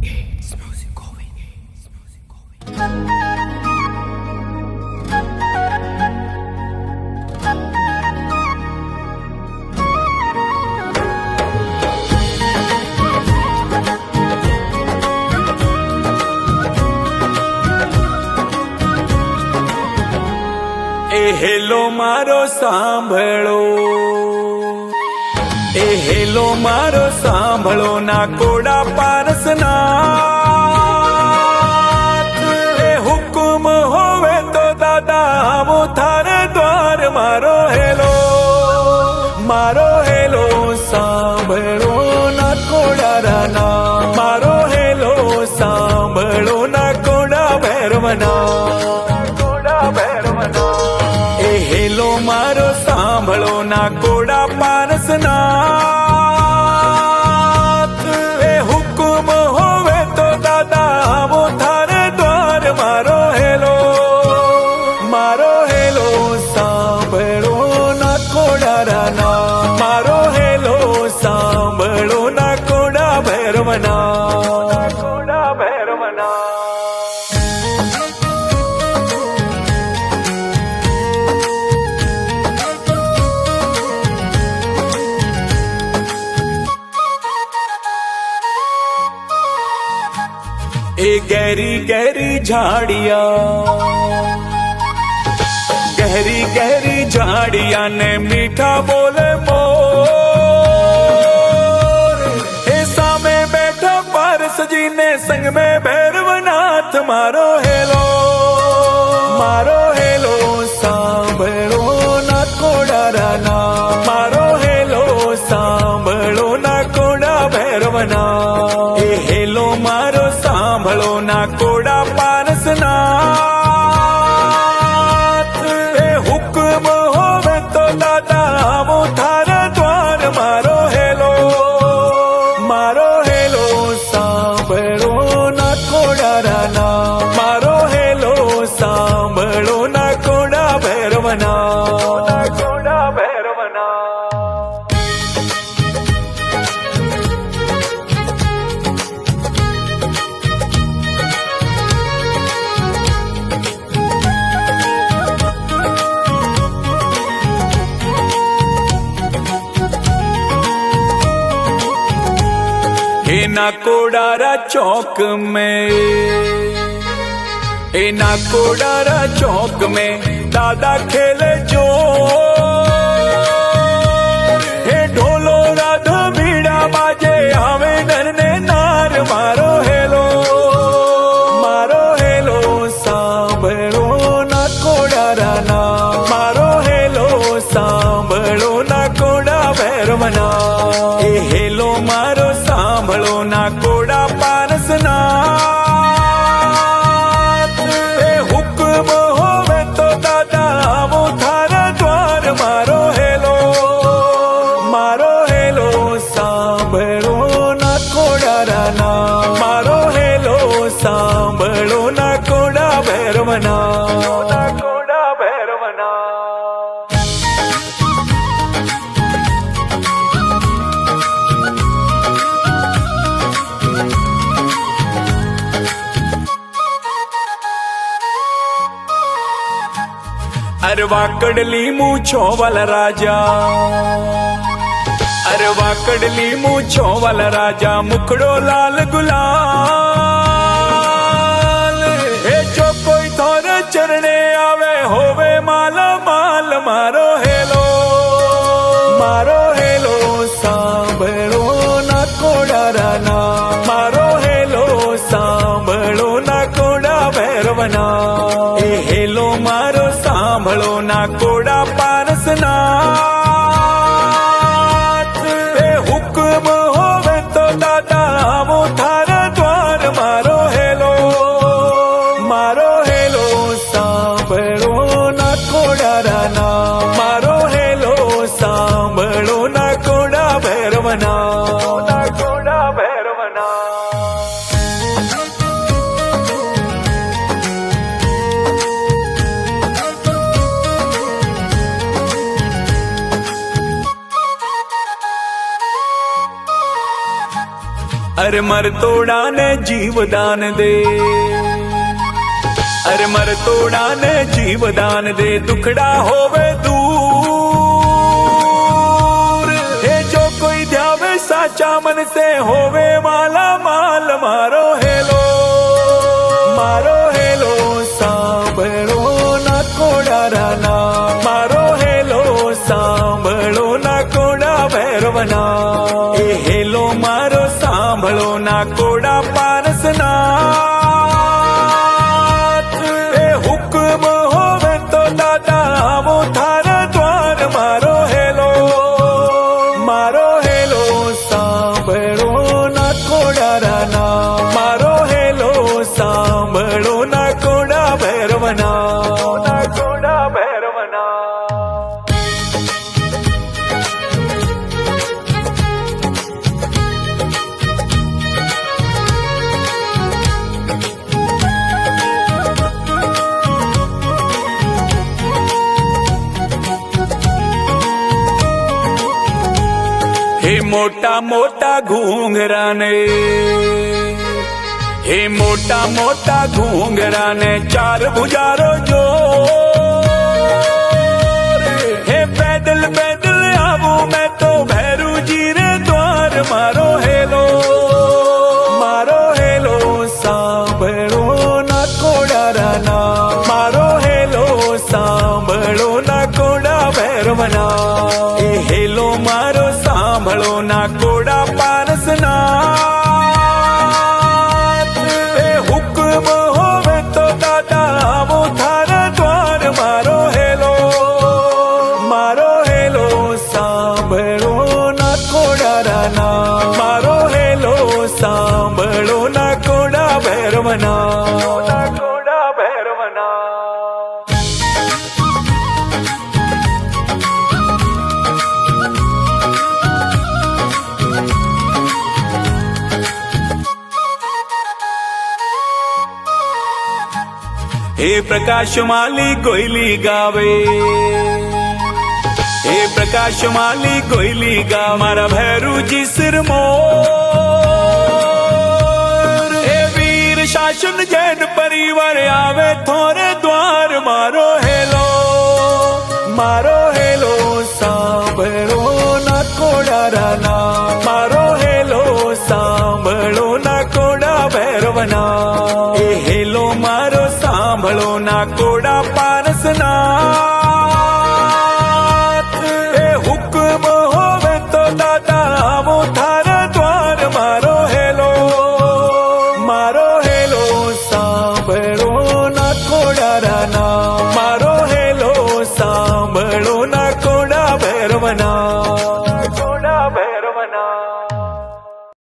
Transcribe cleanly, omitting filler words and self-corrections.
It's music going. It's music going. A hello મારો સાંભળો, એ hello મારો સાંભળો ના કોડા પારસનાથ. એ હુકમ હોવે તો દાદા આવો થારે દ્વાર. મારો હેલો સાંભળો ના કોડા રાના. મારો હેલો સાંભળો ના કોડા ભૈરવના. એ હેલો મારો સાંભળો ના કોડા પારસનાથ. એ હુકમ હોવે તો દાદા આવો થારે દ્વાર. મારો હેલો સાંભળો ના કોડા રાના. મારો હેલો સાંભળો ના કોડા ભૈરવના. કોડા ભૈરવના. એ ગહેરી ગહેરી ઝાડિયા, ગહેરી ગહેરી ઝાડિયા ને મીઠા બોલે મોર. એ સામે બેઠા પારસજીને સંગ મેં ભૈરવનાથ. મારો હેલો સાંભળો ના કોડા રાના. મારો હેલો સાંભળો ના કોડા ભૈરવના. એ હેલો મારો સાંભળો ના કોડા પારસનાથ. એ હુકમ હોવે તો દાદા આવો થારા દ્વાર. મારો હેલો સાંભળો ના કોડા રાના. મારો હેલો સાંભળો ના કોડા ભૈરવના. કોડા ભૈરવના. ना कोडारा चौक में, ए ना कोडारा चौक में दादा खेले जो. हे ढोलो राधा बीड़ा बाजे आवे नन्हे नार. मारो हेलो सांभळो ना कोडा राना. मारो हेलो सांभळो ना कोडा भैरवना. ए हेलो मारो सांभळो ना कोडा पारसनाथ. ए हुक्म होवे तो दादा आवो थारा द्वार. मारो हेलो सांभळो ना कोडा राना. मारो हेलो सांभळो ना कोडा भैरवना. कोडा भैरवना. अरवा कडली मूछो वाला राजा, अरवा कडली मूछो वाला राजा. मुखड़ो लाल गुलाल. हे जो कोई थोड़े चरणे आवे होवे माला माल. मारो हेलो सांभळो ना कोडा राना. मारो हेलो सांभळो ना कोडा भैरवना. ए हेलो मारो सांभळो ना कोडा पारसनाथ. ए हुक्म होवे तो दादा आवो थारा द्वार. मारो हेलो सांभळो ना कोडा राना. मारो हेलो सांभळो ना कोडा भैरवना. कोडा भैरवना. અરે મરતોડાને જીવદાન દે, અરે મરતોડાને જીવદાન દે, દુખડા હોવે દૂર, હે જો કોઈ ધ્યાવે સાચા મન સે હોવે માલા માલ, મારો હેલો સાંભળો ના કોડારાના, મારો હેલો સાંભળો ના કોડા ભૈરવના, એ હેલો મારો સાંભળો ના કોડા પારસના, એ હુકમ હોવે તો દાદા આવો થારા દ્વાર, મારો હેલો સાંભળો ના કોડારાના, મારો હેલો સાંભળો ના કોડા ભૈરવના, ના કોડા ભૈરવના. હે મોટા મોટા ઘૂંઘરાને, હે મોટા મોટા ઘૂંઘરાને ચાર ભુજારો જો, હે પેદલ પેદલ આવું મેં તો ભૈરુજી રે દ્વાર, મારો હેલો સાંભળો ના કોડારાના, મારો હેલો સાંભળો ના કોડા ભૈરવના, એ હેલો મારો સાંભળો ના કોડા પારસના, એ હુકમ હોવે તો દાદા આવો થારા દ્વાર, મારો હેલો સાંભળો ના કોડારાના, મારો હેલો સાંભળો ના કોડા ભૈરવના, ના કોડા ભૈરવના. હે પ્રકાશ માલી ગોયલી ગાવે, હે પ્રકાશ માલી ગોયલી ગા, મારા ભૈરુજી સિરમોર, હે વીર શાસન જૈન પરિવાર આવે થોરે દ્વાર, મારો હેલો સાંભળો ના કોડારાના, મારો હેલો સાંભળો ના કોડા ભૈરવના, એ હેલો મારો સાંભળો ના કોડા પારસના, એ હુકમ હોવે તો દાદા આવો થારા દ્વાર, મારો હેલો સાંભળો ના કોડારાના, મારો હેલો સાંભળો ના કોડા ભૈરવના.